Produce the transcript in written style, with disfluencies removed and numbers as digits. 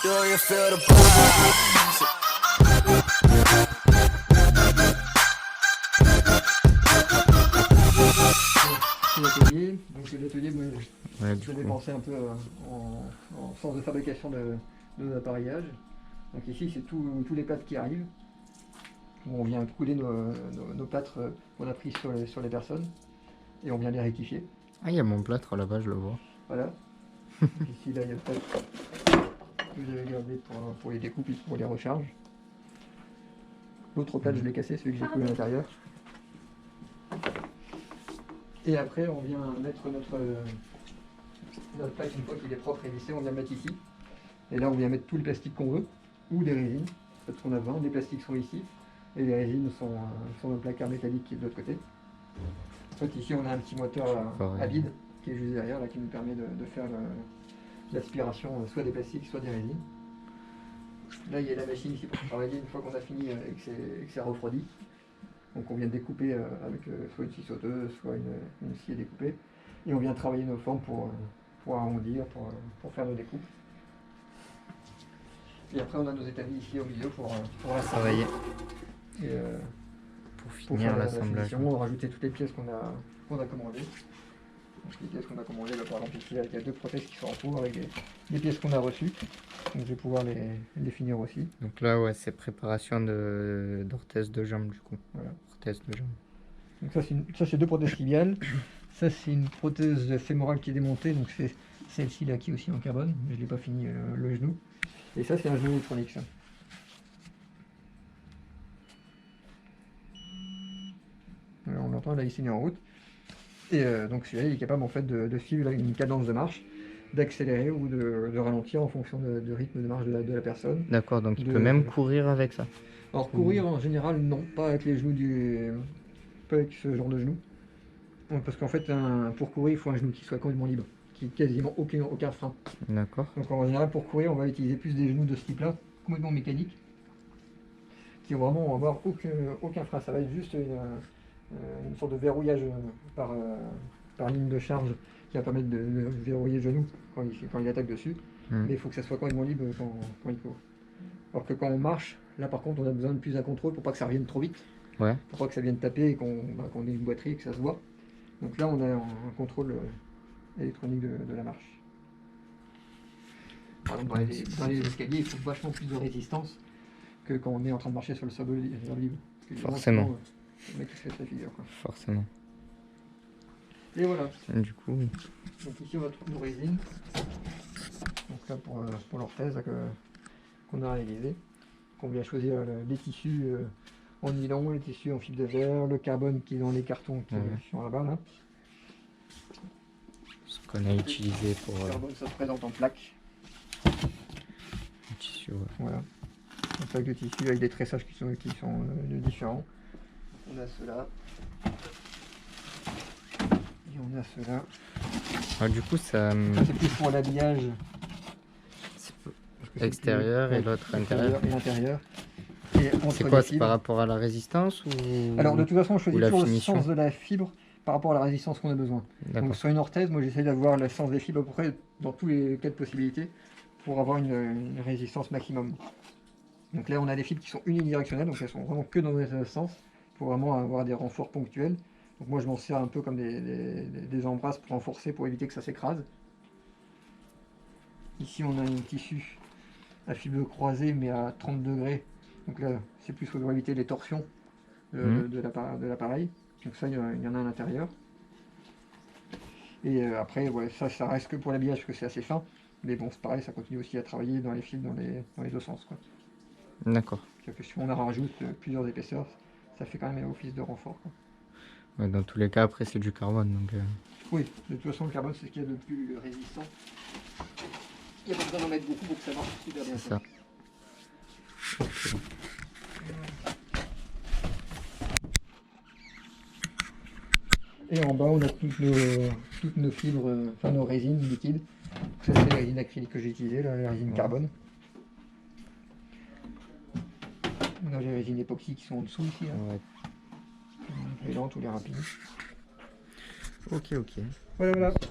Do you feel the vibes? L'atelier, donc l'atelier, moi, Ouais, je l'ai pensé un peu en sens de fabrication de nos appareillages. Donc ici, c'est tous les plâtres qui arrivent, où on vient couler nos plâtres qu'on a pris sur les personnes, et on vient les rectifier. Ah, il y a mon plâtre là-bas, je le vois. Voilà. Donc ici, là, il y a le plâtre que j'avais gardé pour les découpes et pour les recharges. L'autre plâtre, je l'ai cassé, celui que j'ai coulé à l'intérieur. Et après, on vient mettre notre plâtre, une fois qu'il est propre et lissé, on vient le mettre ici. Et là, on vient mettre tout le plastique qu'on veut, ou des résines, parce qu'on a besoin. Les plastiques sont ici, et les résines sont dans le placard métallique qui est de l'autre côté. En fait, ici, on a un petit moteur à vide, qui est juste derrière, là, qui nous permet de faire l'aspiration soit des plastiques, soit des résines. Là, il y a la machine ici pour travailler une fois qu'on a fini et que c'est refroidi. Donc on vient découper avec soit une scie sauteuse, soit une scie découpée. Et on vient travailler nos formes pour arrondir, pour faire nos découpes. Et après on a nos établis ici au milieu pour Travailler. Et Pour pour finir faire la l'assemblage. finition, rajouter toutes les pièces qu'on a commandées. Donc les pièces qu'on a commandées, là, par exemple ici il y a deux prothèses qui sont en cours avec des pièces qu'on a reçues. Donc je vais pouvoir les finir aussi. Donc là, ouais, c'est préparation d'orthèse de jambe, du coup. Voilà. Orthèse de jambe. Donc ça c'est deux prothèses tibiales. Ça c'est une prothèse fémorale qui est démontée, donc c'est celle-ci là qui est aussi en carbone, mais je l'ai pas fini le genou. Et ça c'est un genou électronique ça. Alors, on l'entend là il s'est mis en route. Et donc celui-là il est capable en fait de suivre là, une cadence de marche, d'accélérer ou de ralentir en fonction du rythme de marche de la personne. D'accord, donc il peut même courir avec ça. Alors courir en général non, pas avec les genoux pas avec ce genre de genou. Parce qu'en fait pour courir il faut un genou qui soit complètement libre, qui ait quasiment aucun frein. D'accord. Donc en général pour courir on va utiliser plus des genoux de ce type là, complètement mécaniques, qui vont vraiment avoir aucun frein. Ça va être juste une sorte de verrouillage par ligne de charge qui va permettre de verrouiller le genou quand il attaque dessus. Mais il faut que ça soit complètement libre quand il court. Alors que quand on marche, là par contre on a besoin de plus d'un contrôle pour pas que ça revienne trop vite. Ouais. Pour pas que ça vienne taper et qu'on ait une boiterie et que ça se voit. Donc là on a un contrôle électronique de la marche. Par exemple dans les escaliers il faut vachement plus de résistance que quand on est en train de marcher sur le sol libre. Forcément. Le mec il se fait sa figure quoi. Forcément. Et voilà. Du coup. Donc ici on va trouver nos résines. Donc là pour l'orthèse qu'on a réalisé. On vient choisir les tissus en nylon, les tissus en fibre de verre, le carbone qui est dans les cartons qui sont là-bas. Là. Ce qu'on a utilisé pour. Le carbone ça se présente en plaques. Le tissu, ouais. Voilà. Une plaque de tissu avec des tressages qui sont différents. On a ceux-là. Et on a ceux-là. Ah, du coup, ça. Ça c'est plus pour l'habillage. Extérieur et l'autre intérieur. Et l'intérieur. C'est quoi, c'est par rapport à la résistance ou... Alors de toute façon, on choisit toujours le finition. sens de la fibre par rapport à la résistance qu'on a besoin. Donc sur une orthèse, moi j'essaie d'avoir le sens des fibres à peu près dans tous les cas de possibilité pour avoir une résistance maximum. Donc là on a des fibres qui sont unidirectionnelles, donc elles sont vraiment que dans un sens pour vraiment avoir des renforts ponctuels. Donc moi je m'en sers un peu comme des embrasses pour renforcer, pour éviter que ça s'écrase. Ici on a un tissu à fibre croisée mais à 30 degrés. Donc là, c'est plus pour éviter les torsions de l'appareil. Donc ça, il y en a à l'intérieur. Et après, ouais, ça reste que pour l'habillage, parce que c'est assez fin. Mais bon, c'est pareil, ça continue aussi à travailler dans les fils, dans les deux sens. D'accord. C'est-à-dire que si on en rajoute plusieurs épaisseurs, ça fait quand même un office de renfort. Quoi. Ouais, dans tous les cas, après, c'est du carbone. Donc, Oui, de toute façon, le carbone, c'est ce qu'il y a de plus résistant. Il n'y a pas besoin d'en mettre beaucoup pour que ça marche super bien. C'est ça. Okay. Et en bas, on a toutes nos fibres, enfin nos résines liquides. Ça, c'est la résine acrylique que j'ai utilisée, la résine carbone. On a les résines époxy qui sont en dessous ici. Hein. Ouais. Les lentes ou les rapides. Ok. Voilà.